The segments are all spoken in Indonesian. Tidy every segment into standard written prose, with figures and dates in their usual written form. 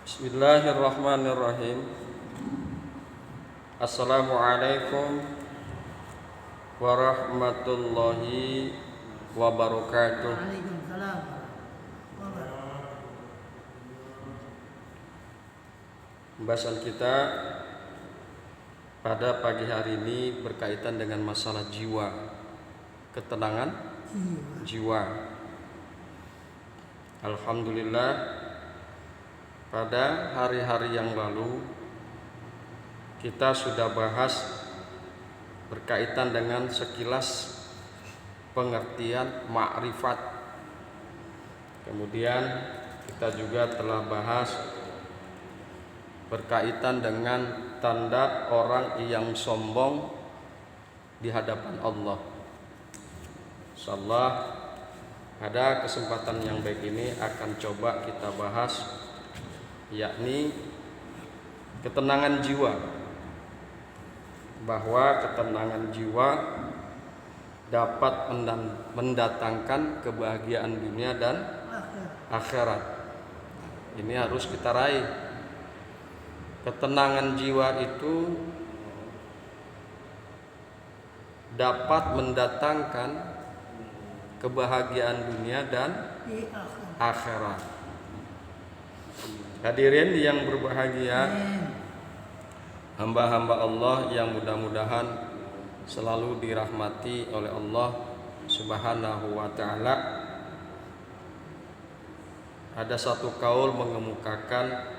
Bismillahirrahmanirrahim. Assalamualaikum warahmatullahi wabarakatuh. Waalaikumsalam. Pembahasan kita pada pagi hari ini berkaitan dengan masalah jiwa, ketenangan jiwa. Alhamdulillah, pada hari-hari yang lalu kita sudah bahas berkaitan dengan sekilas pengertian ma'rifat. Kemudian kita juga telah bahas berkaitan dengan tanda orang yang sombong di hadapan Allah. Insyaallah pada kesempatan yang baik ini akan coba kita bahas, yakni ketenangan jiwa, bahwa ketenangan jiwa dapat mendatangkan kebahagiaan dunia dan akhirat. Ini harus kita raih. Ketenangan jiwa itu dapat mendatangkan kebahagiaan dunia dan akhirat. Hadirin yang berbahagia, hamba-hamba Allah yang mudah-mudahan selalu dirahmati oleh Allah Subhanahu wa ta'ala. Ada satu kaul mengemukakan,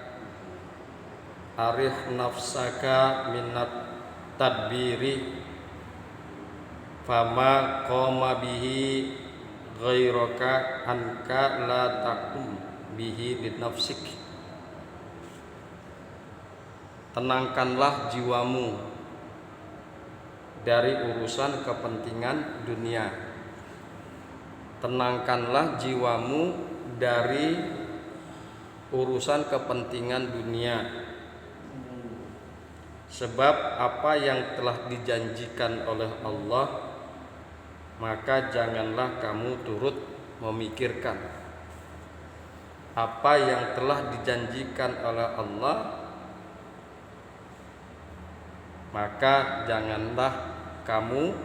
arih nafsaka minat tadbiri fama qoma bihi ghairaka anka la taqum bihi li nafsik. Tenangkanlah jiwamu dari urusan kepentingan dunia. Tenangkanlah jiwamu dari urusan kepentingan dunia. Sebab apa yang telah dijanjikan oleh Allah, maka janganlah kamu turut memikirkan. Apa yang telah dijanjikan oleh Allah, maka janganlah kamu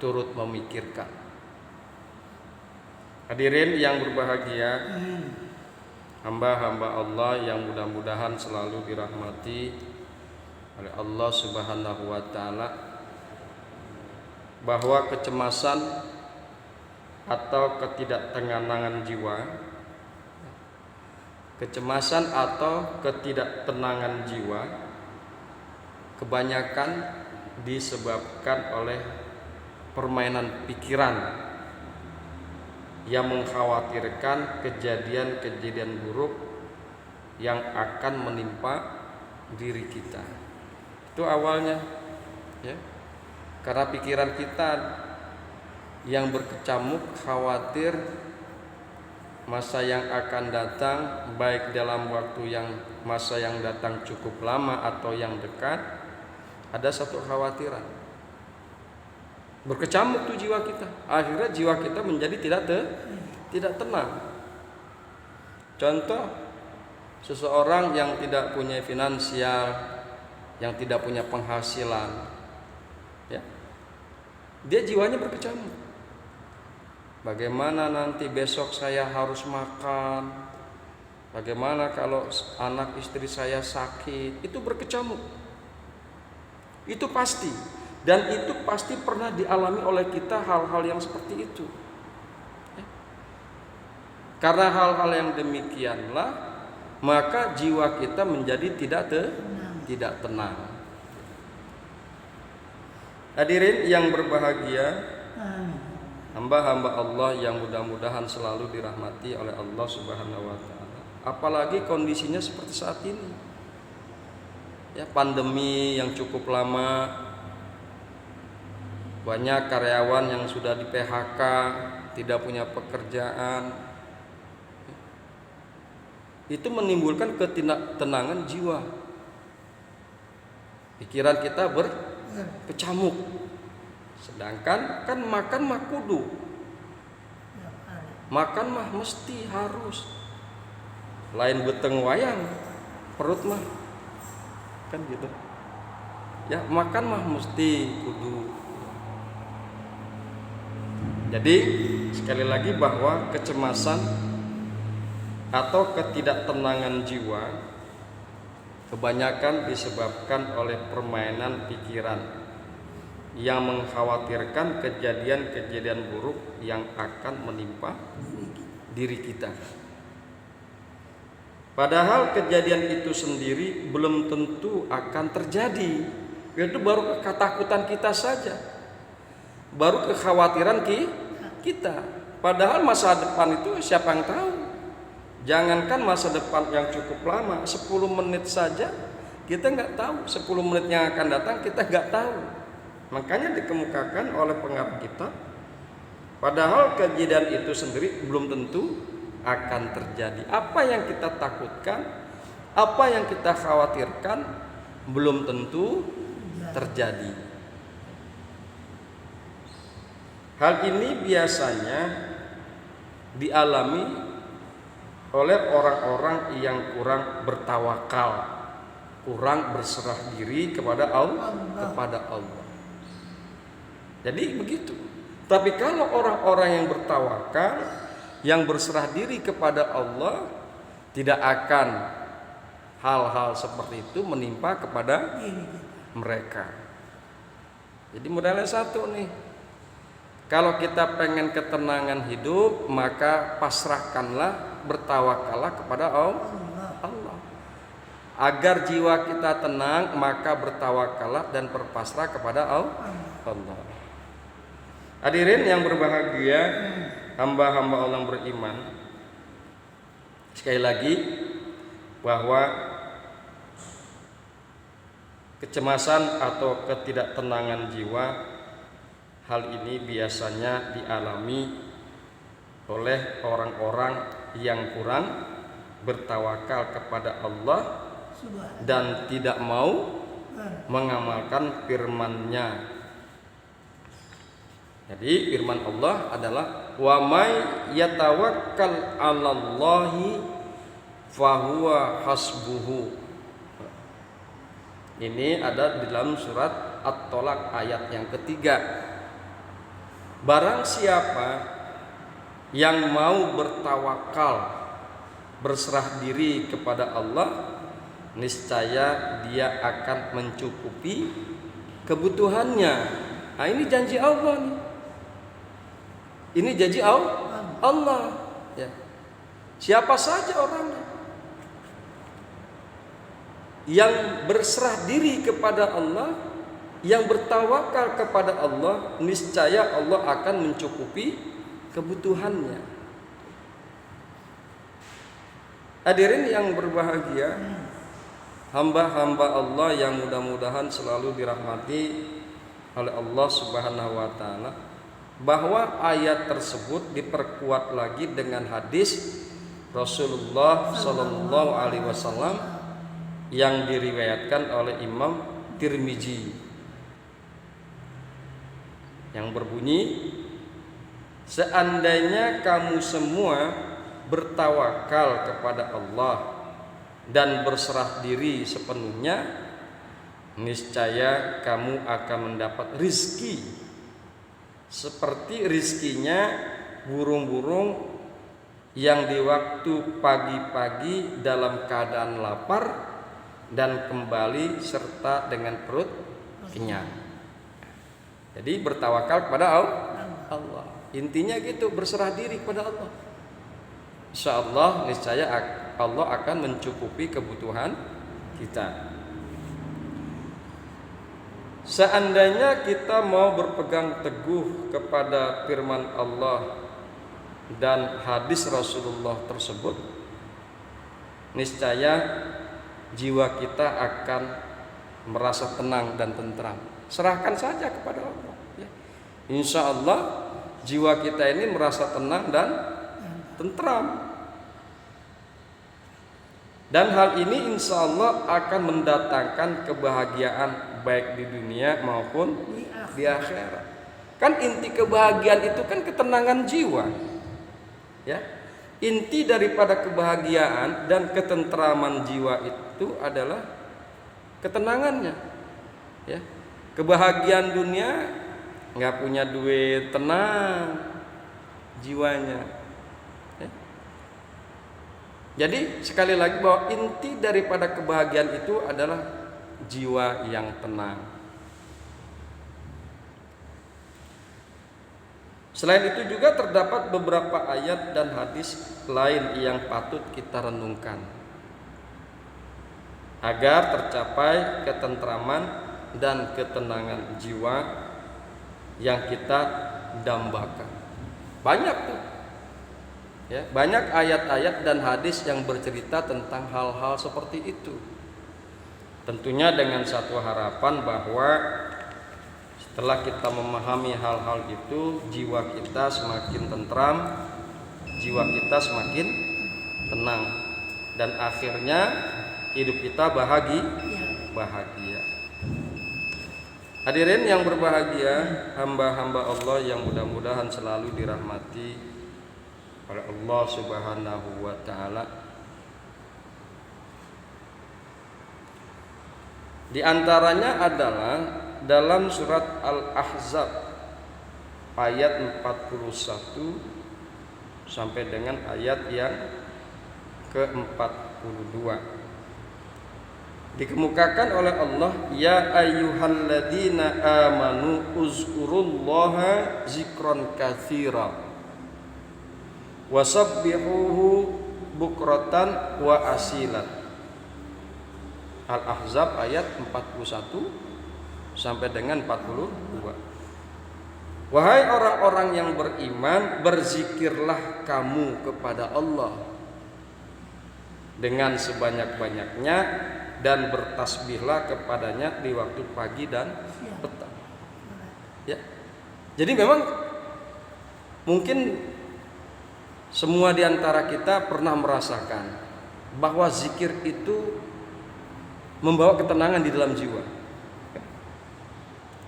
turut memikirkan. Hadirin yang berbahagia, hamba-hamba Allah yang mudah-mudahan selalu dirahmati oleh Allah Subhanahu wa ta'ala, bahwa kecemasan atau ketidaktenangan jiwa, kecemasan atau ketidaktenangan jiwa kebanyakan disebabkan oleh permainan pikiran yang mengkhawatirkan kejadian-kejadian buruk yang akan menimpa diri kita. Itu awalnya, ya. Karena pikiran kita yang berkecamuk khawatir masa yang akan datang, baik dalam waktu yang masa yang datang cukup lama atau yang dekat, ada satu khawatiran. Berkecamuk tuh jiwa kita. Akhirnya jiwa kita menjadi tidak tenang. Contoh, seseorang yang tidak punya finansial, yang tidak punya penghasilan, ya, dia jiwanya berkecamuk. Bagaimana nanti besok saya harus makan? Bagaimana kalau anak istri saya sakit? Itu berkecamuk. Itu pasti. Dan itu pasti pernah dialami oleh kita hal-hal yang seperti itu. Ya. Karena hal-hal yang demikianlah, maka jiwa kita menjadi tidak tenang. Hadirin yang berbahagia, hamba-hamba Allah yang mudah-mudahan selalu dirahmati oleh Allah Subhanahu wa ta'ala. Apalagi kondisinya seperti saat ini, ya, pandemi yang cukup lama, banyak karyawan yang sudah di PHK, tidak punya pekerjaan. Itu menimbulkan ketidaktenangan jiwa. Pikiran kita berkecamuk. Sedangkan kan makan mah kudu, makan mah mesti harus, lain beteng wayang, perut mah kan gitu ya, makan mah mesti kudu. Jadi sekali lagi bahwa kecemasan atau ketidaktenangan jiwa kebanyakan disebabkan oleh permainan pikiran yang mengkhawatirkan kejadian-kejadian buruk yang akan menimpa diri kita. Padahal kejadian itu sendiri belum tentu akan terjadi. Itu baru ketakutan kita saja, baru kekhawatiran kita. Padahal masa depan itu siapa yang tahu? Jangankan masa depan yang cukup lama, 10 menit saja kita nggak tahu. 10 menit yang akan datang kita nggak tahu. Makanya dikemukakan oleh pengarang kita, padahal kejadian itu sendiri belum tentu akan terjadi. Apa yang kita takutkan, apa yang kita khawatirkan belum tentu terjadi. Hal ini biasanya dialami oleh orang-orang yang kurang bertawakal, kurang berserah diri kepada Allah. Jadi begitu. Tapi kalau orang-orang yang bertawakal, yang berserah diri kepada Allah, tidak akan hal-hal seperti itu menimpa kepada mereka. Jadi modalnya satu nih. Kalau kita pengen ketenangan hidup, maka pasrahkanlah, bertawakallah kepada Allah. Agar jiwa kita tenang, maka bertawakallah dan berpasrah kepada Allah. Hadirin yang berbahagia, hamba-hamba Allah yang beriman, sekali lagi bahwa kecemasan atau ketidaktenangan jiwa, hal ini biasanya dialami oleh orang-orang yang kurang bertawakal kepada Allah dan tidak mau mengamalkan firman-Nya. Jadi firman Allah adalah wa may yatawakkal 'alallahi fahuwa hasbuhu. Ini ada di dalam surat At-Tolak ayat yang ketiga. Barang siapa yang mau bertawakal, berserah diri kepada Allah, niscaya dia akan mencukupi kebutuhannya. Nah, ini janji Allah nih. Ini janji Allah. Ya. Siapa saja orangnya yang berserah diri kepada Allah, yang bertawakal kepada Allah, niscaya Allah akan mencukupi kebutuhannya. Hadirin yang berbahagia, hamba-hamba Allah yang mudah-mudahan selalu dirahmati oleh Allah Subhanahu wa taala, bahwa ayat tersebut diperkuat lagi dengan hadis Rasulullah sallallahu alaihi wasallam yang diriwayatkan oleh Imam Tirmizi yang berbunyi, seandainya kamu semua bertawakal kepada Allah dan berserah diri sepenuhnya, niscaya kamu akan mendapat rizki seperti rizkinya burung-burung yang di waktu pagi-pagi dalam keadaan lapar dan kembali serta dengan perut kenyang. Jadi bertawakal kepada Allah. Intinya gitu, berserah diri kepada Allah. Insyaallah niscaya Allah akan mencukupi kebutuhan kita. Seandainya kita mau berpegang teguh kepada firman Allah dan hadis Rasulullah tersebut, niscaya jiwa kita akan merasa tenang dan tentram. Serahkan saja kepada Allah. Insya Allah jiwa kita ini merasa tenang dan tentram. Dan hal ini insya Allah akan mendatangkan kebahagiaan baik di dunia maupun di akhirat. Kan inti kebahagiaan itu kan ketenangan jiwa. Ya. Inti daripada kebahagiaan dan ketentraman jiwa itu adalah ketenangannya. Ya. Kebahagiaan dunia, nggak punya duit, tenang jiwanya. Ya. Jadi sekali lagi bahwa inti daripada kebahagiaan itu adalah jiwa yang tenang. Selain itu juga terdapat beberapa ayat dan hadis lain yang patut kita renungkan agar tercapai ketentraman dan ketenangan jiwa yang kita dambakan. Banyak tuh, ya, banyak ayat-ayat dan hadis yang bercerita tentang hal-hal seperti itu. Tentunya dengan satu harapan bahwa setelah kita memahami hal-hal itu, jiwa kita semakin tentram, jiwa kita semakin tenang, dan akhirnya hidup kita bahagia. Hadirin yang berbahagia, hamba-hamba Allah yang mudah-mudahan selalu dirahmati oleh Allah Subhanahu wa taala. Di antaranya adalah dalam surat Al-Ahzab ayat 41 sampai dengan ayat yang ke-42. Dikemukakan oleh Allah, ya ayyuhalladzina amanu uzkurullaha zikron katsira wasabbihuhu bukratan wa asilan. Al-Ahzab ayat 41 sampai dengan 42. Wahai orang-orang yang beriman, berzikirlah kamu kepada Allah dengan sebanyak-banyaknya dan bertasbihlah kepadanya di waktu pagi dan petang. Ya. Jadi memang mungkin semua di antara kita pernah merasakan bahwa zikir itu membawa ketenangan di dalam jiwa.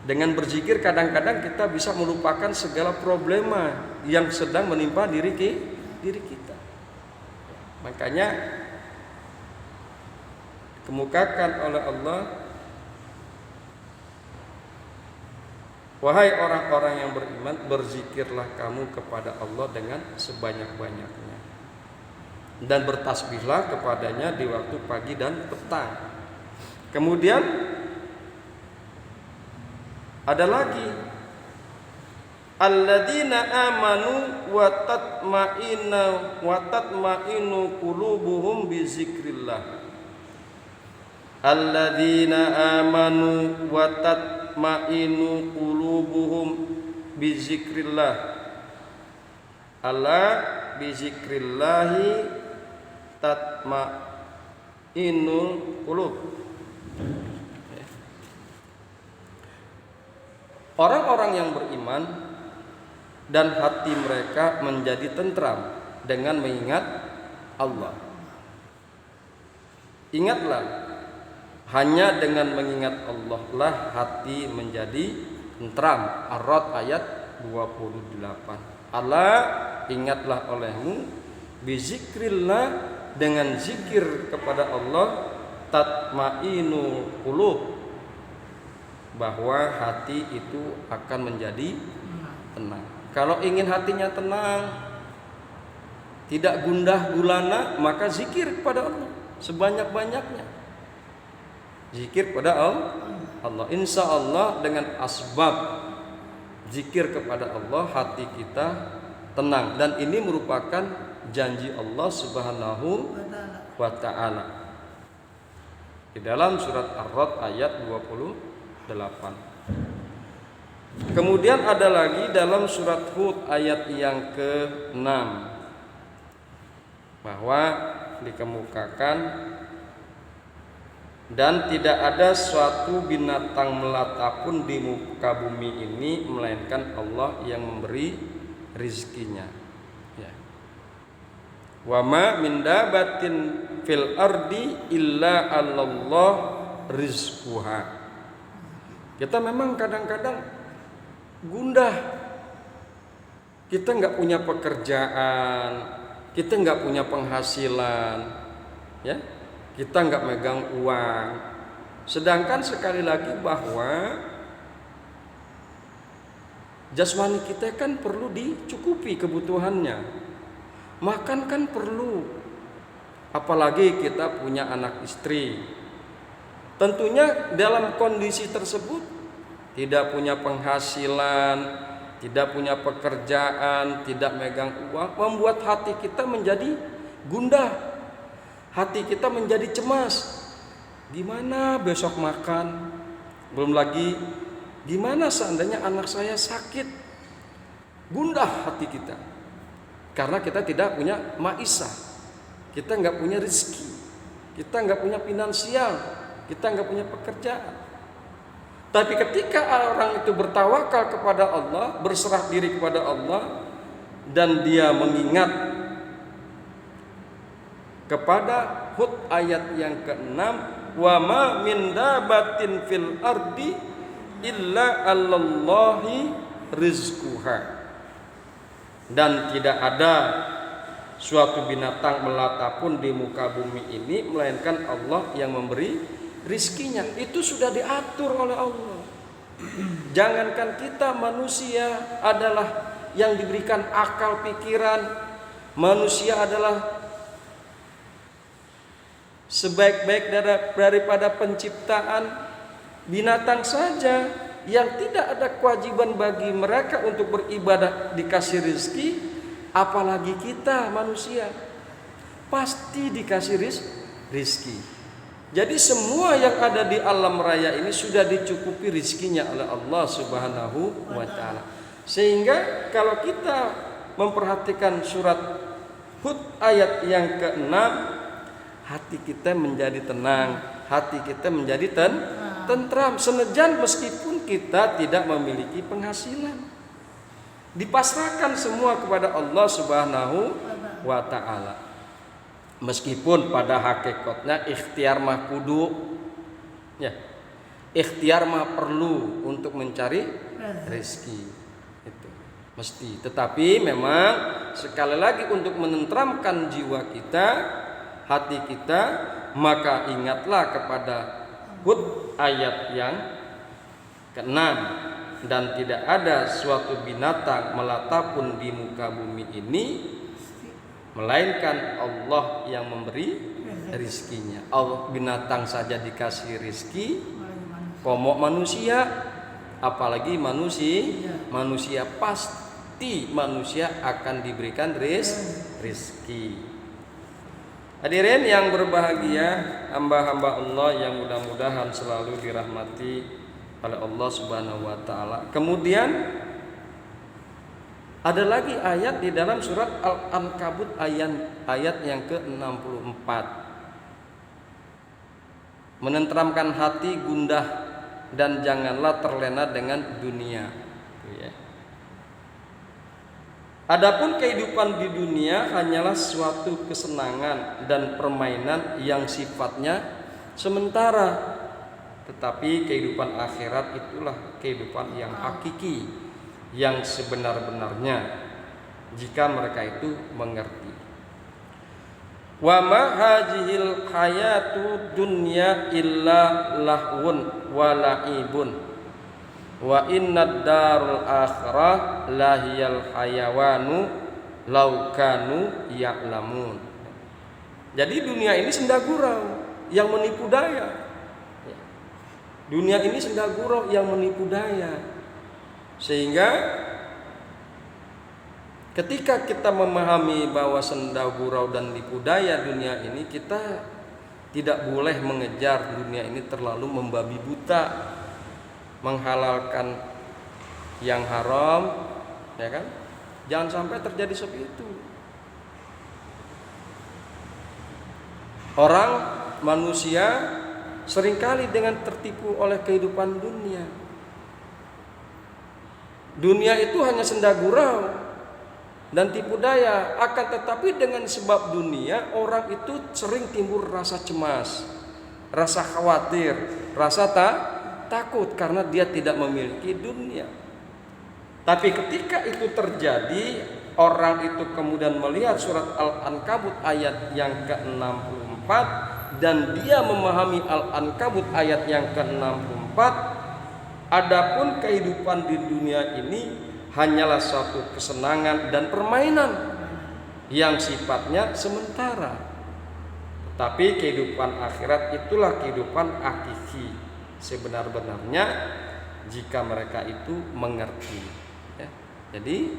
Dengan berzikir kadang-kadang kita bisa melupakan segala problema yang sedang menimpa diri kita. Makanya dikemukakan oleh Allah, wahai orang-orang yang beriman, berzikirlah kamu kepada Allah dengan sebanyak-banyaknya dan bertasbihlah kepadanya di waktu pagi dan petang. Kemudian ada lagi, alladzina amanu wa tatma'innu qulubuhum bi zikrillah. Alladzina amanu wa tatma'innu qulubuhum bi zikrillah. Ala bi zikrillahi tatma'innul qulub. Orang-orang yang beriman dan hati mereka menjadi tentram dengan mengingat Allah. Ingatlah, hanya dengan mengingat Allah lah hati menjadi tentram. Ar-Ra'd ayat 28. Allah, ingatlah olehmu bizikrillah, dengan zikir kepada Allah, tatma'inul qulub, bahwa hati itu akan menjadi tenang. Kalau ingin hatinya tenang, tidak gundah gulana, maka zikir kepada Allah sebanyak-banyaknya. Zikir kepada Allah. Insya Allah dengan asbab zikir kepada Allah, hati kita tenang. Dan ini merupakan janji Allah Subhanahu wa ta'ala di dalam surat Ar-Ra'd ayat 28. Kemudian ada lagi dalam surat Hud ayat yang ke-6, bahwa dikemukakan, dan tidak ada suatu binatang melata pun di muka bumi ini melainkan Allah yang memberi rizkinya. Ya. Wa ma min dabatin fil ardi illa 'alallah rizquha. Kita memang kadang-kadang gundah, kita nggak punya pekerjaan, kita nggak punya penghasilan, ya, kita nggak megang uang. Sedangkan sekali lagi bahwa jasmani kita kan perlu dicukupi kebutuhannya, makan kan perlu, apalagi kita punya anak istri. Tentunya dalam kondisi tersebut tidak punya penghasilan, tidak punya pekerjaan, tidak megang uang, membuat hati kita menjadi gundah, hati kita menjadi cemas. Gimana besok makan? Belum lagi gimana seandainya anak saya sakit? Gundah hati kita, karena kita tidak punya maisah, kita nggak punya rezeki, kita nggak punya finansial, kita nggak punya pekerjaan. Tapi ketika orang itu bertawakal kepada Allah, berserah diri kepada Allah, dan dia mengingat kepada Hud ayat yang ke-6, wa ma min dabatin fil ardi illa 'alallahi rizquha. Dan tidak ada suatu binatang melata pun di muka bumi ini melainkan Allah yang memberi rizkinya. Itu sudah diatur oleh Allah. Jangankan kita, manusia adalah yang diberikan akal pikiran, manusia adalah sebaik-baik daripada penciptaan. Binatang saja yang tidak ada kewajiban bagi mereka untuk beribadah dikasih rezeki, apalagi kita manusia pasti dikasih rezeki. Jadi semua yang ada di alam raya ini sudah dicukupi rizkinya oleh Allah Subhanahu wa ta'ala. Sehingga kalau kita memperhatikan surat Hud ayat yang ke-6, hati kita menjadi tenang, hati kita menjadi tentram, senajan meskipun kita tidak memiliki penghasilan. Dipasrahkan semua kepada Allah Subhanahu wa ta'ala. Meskipun pada hakikatnya ikhtiar mah kudu, ya, ikhtiar mah perlu untuk mencari rezeki, itu mesti. Tetapi memang sekali lagi untuk menenteramkan jiwa kita, hati kita, maka ingatlah kepada Hud ayat yang ke-6, dan tidak ada suatu binatang melata pun di muka bumi ini melainkan Allah yang memberi rizkinya. Allah, binatang saja dikasih rizki, komok manusia, apalagi manusia pasti manusia akan diberikan rizki. Hadirin yang berbahagia, hamba-hamba Allah yang mudah-mudahan selalu dirahmati oleh Allah Subhanahu wa ta'ala. Kemudian ada lagi ayat di dalam surat Al-Ankabut ayat yang ke-64. Menenteramkan hati gundah dan janganlah terlena dengan dunia. Adapun kehidupan di dunia hanyalah suatu kesenangan dan permainan yang sifatnya sementara. Tetapi kehidupan akhirat itulah kehidupan yang hakiki, yang sebenar-benarnya, jika mereka itu mengerti. Wa ma hadzihil hayatu dunya illa lahwun wa la'ibun wa innad darul akhirah lahiyal hayawanu law kanu ya'lamun. Jadi dunia ini senda gurau yang menipu daya. Dunia ini senda gurau yang menipu daya. Sehingga ketika kita memahami bahwa senda gurau dan tipu daya dunia ini, kita tidak boleh mengejar dunia ini terlalu membabi buta, menghalalkan yang haram, ya kan? Jangan sampai terjadi seperti itu. Orang manusia seringkali dengan tertipu oleh kehidupan dunia. Dunia itu hanya senda gurau dan tipu daya, akan tetapi dengan sebab dunia orang itu sering timbul rasa cemas, rasa khawatir, rasa takut karena dia tidak memiliki dunia. Tapi ketika itu terjadi, orang itu kemudian melihat surat Al-Ankabut ayat yang ke-64 dan dia memahami Al-Ankabut ayat yang ke-64, adapun kehidupan di dunia ini hanyalah suatu kesenangan dan permainan yang sifatnya sementara. Tetapi kehidupan akhirat itulah kehidupan hakiki sebenar-benarnya jika mereka itu mengerti. Ya. Jadi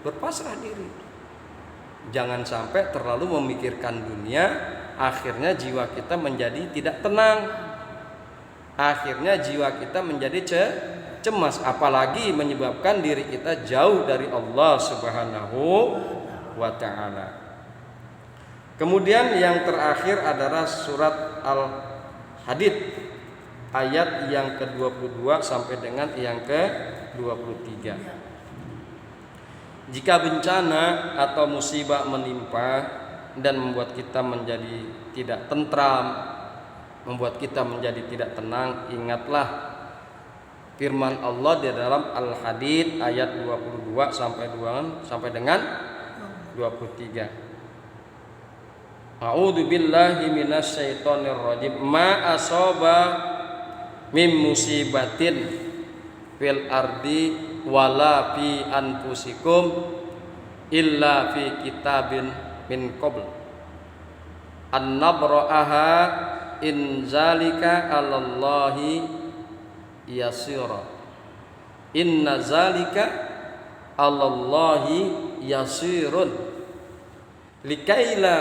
berpasrah diri. Jangan sampai terlalu memikirkan dunia, akhirnya jiwa kita menjadi tidak tenang. Akhirnya jiwa kita menjadi cemas, apalagi menyebabkan diri kita jauh dari Allah Subhanahu wa ta'ala. Kemudian yang terakhir adalah surat Al-Hadid ayat yang ke-22 sampai dengan yang ke-23. Jika bencana atau musibah menimpa dan membuat kita menjadi tidak tentram, membuat kita menjadi tidak tenang, ingatlah firman Allah di dalam Al-Hadid ayat 22 sampai dengan 23. A'udzu billahi minasyaitonir rajim. Ma asaba mim musibatin fil ardi wala fi anfusikum illa fi kitabin min qabl an nabra'aha in zalika 'alallahi yasira. Inna zalika 'alallahi yasirun likaila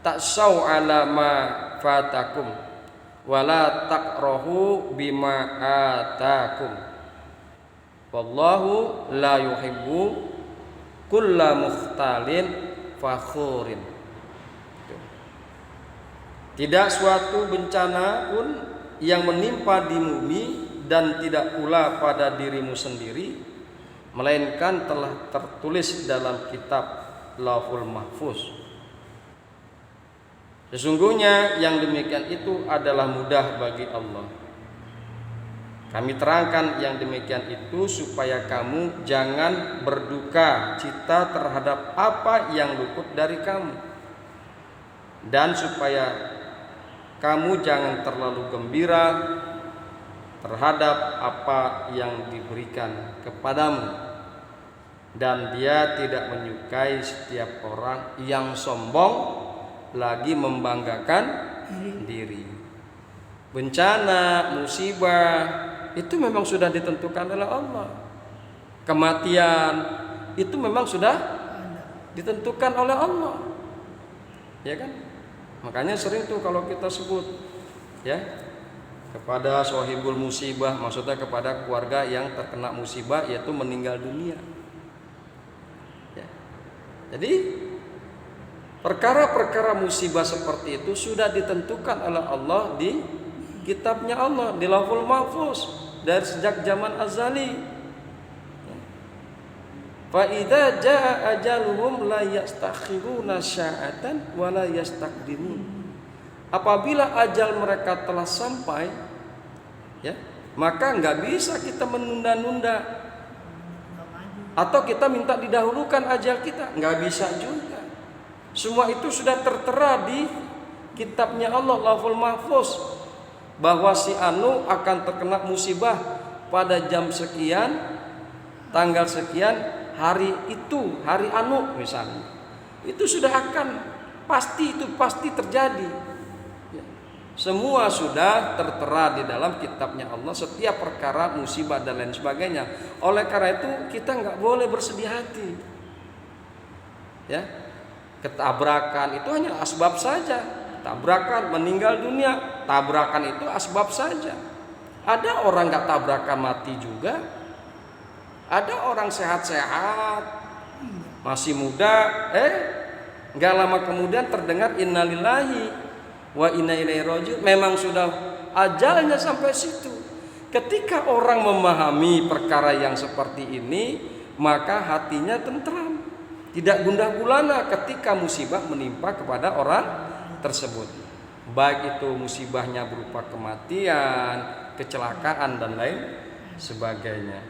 ta'sau ala ma fatakum wala taqrahu bima atakum wallahu la yuhibbu kulla mukhtalin fakhurin. Tidak suatu bencana pun yang menimpa di bumi dan tidak pula pada dirimu sendiri melainkan telah tertulis dalam kitab Lauhul Mahfuz. Sesungguhnya yang demikian itu adalah mudah bagi Allah. Kami terangkan yang demikian itu supaya kamu jangan berduka cita terhadap apa yang luput dari kamu, dan supaya kamu jangan terlalu gembira terhadap apa yang diberikan kepadamu. Dan Dia tidak menyukai setiap orang yang sombong lagi membanggakan diri. Bencana, musibah itu memang sudah ditentukan oleh Allah. Kematian itu memang sudah ditentukan oleh Allah. Ya kan? Makanya sering tuh kalau kita sebut ya kepada sohibul musibah, maksudnya kepada keluarga yang terkena musibah yaitu meninggal dunia. Ya. Jadi perkara-perkara musibah seperti itu sudah ditentukan oleh Allah di kitabnya Allah, di Lauhul Mahfuz dari sejak zaman azali. Fa idza jaa ajaluhum la yastakhiruna sya'atan wa la yastaqdimun. Apabila ajal mereka telah sampai, ya, maka enggak bisa kita menunda-nunda atau kita minta didahulukan ajal kita, enggak bisa juga. Semua itu sudah tertera di kitabnya Allah Lauhul Mahfuz bahwa si anu akan terkena musibah pada jam sekian, tanggal sekian, hari itu, hari anu misalnya. Itu sudah akan pasti terjadi. Ya. Semua sudah tertera di dalam kitabnya Allah, setiap perkara musibah dan lain sebagainya. Oleh karena itu kita nggak boleh bersedih hati. Ya. Ketabrakan itu hanya asbab saja. Tabrakan, meninggal dunia, tabrakan itu asbab saja. Ada orang gak tabrakan mati juga. Ada orang sehat-sehat, masih muda, gak lama kemudian terdengar innalillahi wa inna ilaihi raji'un. Memang sudah ajalnya sampai situ. Ketika orang memahami perkara yang seperti ini, maka hatinya tentram. Tidak gundah gulana ketika musibah menimpa kepada orang tersebut. Baik itu musibahnya berupa kematian, kecelakaan dan lain sebagainya.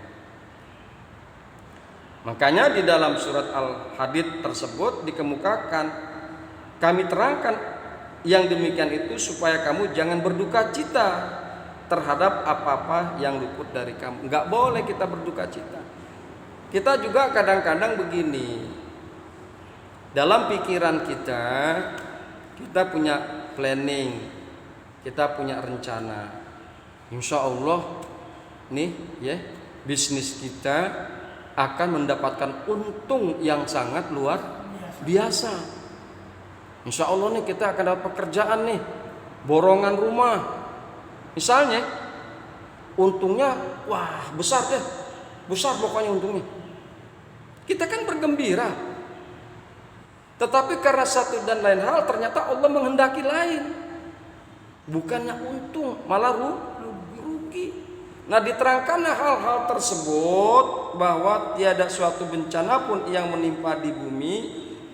Makanya di dalam surat Al-Hadid tersebut dikemukakan, kami terangkan yang demikian itu supaya kamu jangan berduka cita terhadap apa-apa yang luput dari kamu. Enggak boleh kita berduka cita. Kita juga kadang-kadang begini, dalam pikiran kita punya planning, kita punya rencana. Insya Allah nih ya, bisnis kita akan mendapatkan untung yang sangat luar biasa. Insya Allah nih kita akan dapat pekerjaan nih, borongan rumah. Misalnya untungnya wah besar deh, besar pokoknya untungnya. Kita kan bergembira. Tetapi karena satu dan lain hal ternyata Allah menghendaki lain. Bukannya untung, malah rugi. Nah, diterangkan hal-hal tersebut bahwa tiada suatu bencana pun yang menimpa di bumi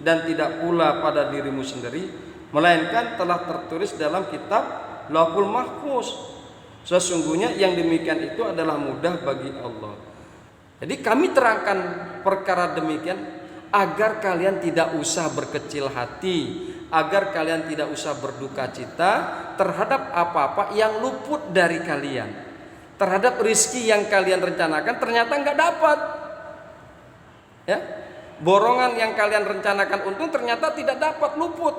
dan tidak pula pada dirimu sendiri, melainkan telah tertulis dalam kitab Lauhul Mahfuz. Sesungguhnya yang demikian itu adalah mudah bagi Allah. Jadi kami terangkan perkara demikian agar kalian tidak usah berkecil hati, agar kalian tidak usah berduka cita terhadap apa-apa yang luput dari kalian, terhadap rizki yang kalian rencanakan ternyata nggak dapat, ya, borongan yang kalian rencanakan untung ternyata tidak dapat, luput,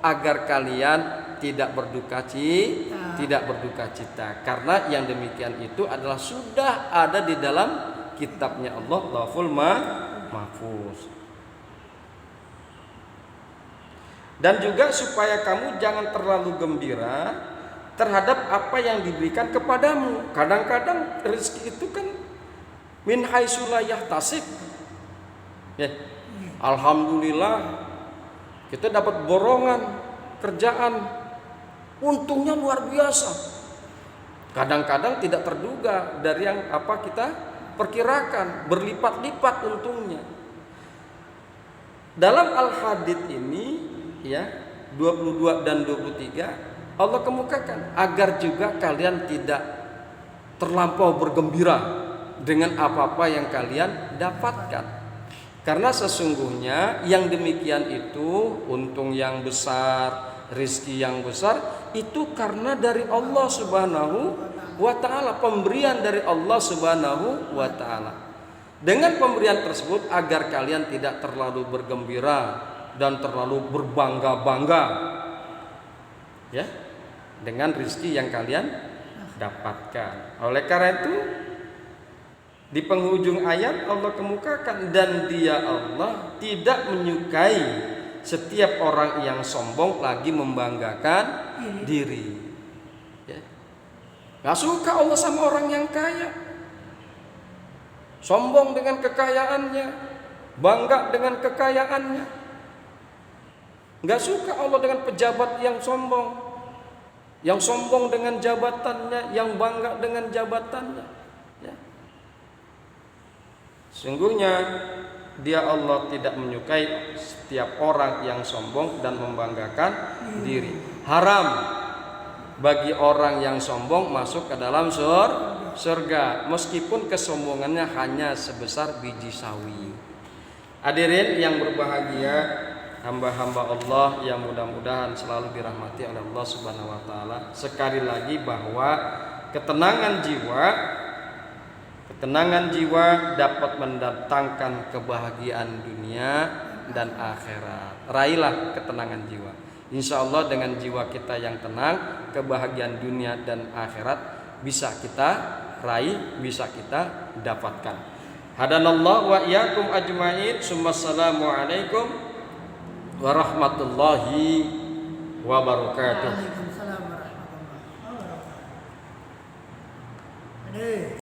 agar kalian tidak berduka cita, karena yang demikian itu adalah sudah ada di dalam kitabnya Allah, Lauhul Mahfuz. Dan juga supaya kamu jangan terlalu gembira terhadap apa yang diberikan kepadamu. Kadang-kadang rezeki itu kan min haitsu la yahtasib. Ya. Alhamdulillah kita dapat borongan kerjaan, untungnya luar biasa. Kadang-kadang tidak terduga dari yang apa kita perkirakan, berlipat-lipat untungnya. Dalam Al-Hadid ini ya 22 dan 23 Allah kemukakan agar juga kalian tidak terlampau bergembira dengan apa-apa yang kalian dapatkan, karena sesungguhnya yang demikian itu untung yang besar, rizki yang besar itu karena dari Allah Subhanahu wa ta'ala, pemberian dari Allah Subhanahu wa ta'ala. Dengan pemberian tersebut agar kalian tidak terlalu bergembira dan terlalu berbangga-bangga ya dengan rizki yang kalian dapatkan. Oleh karena itu di penghujung ayat Allah kemukakan, dan Dia Allah tidak menyukai setiap orang yang sombong lagi membanggakan diri. Ya. Gak suka Allah sama orang yang kaya, sombong dengan kekayaannya, bangga dengan kekayaannya. Gak suka Allah dengan pejabat yang sombong dengan jabatannya, yang bangga dengan jabatannya. Ya. Sungguhnya Dia Allah tidak menyukai setiap orang yang sombong dan membanggakan diri. Haram bagi orang yang sombong masuk ke dalam surga meskipun kesombongannya hanya sebesar biji sawi. Hadirin yang berbahagia, hamba-hamba Allah yang mudah-mudahan selalu dirahmati oleh Allah Subhanahu wa taala. Sekali lagi bahwa ketenangan jiwa dapat mendatangkan kebahagiaan dunia dan akhirat. Raihlah ketenangan jiwa. Insya Allah dengan jiwa kita yang tenang, kebahagiaan dunia dan akhirat bisa kita raih, bisa kita dapatkan. Hadanallahu wa iyyakum ajmain. Assalamu alaikum warahmatullahi wabarakatuh. Waalaikumsalam warahmatullahi wabarakatuh.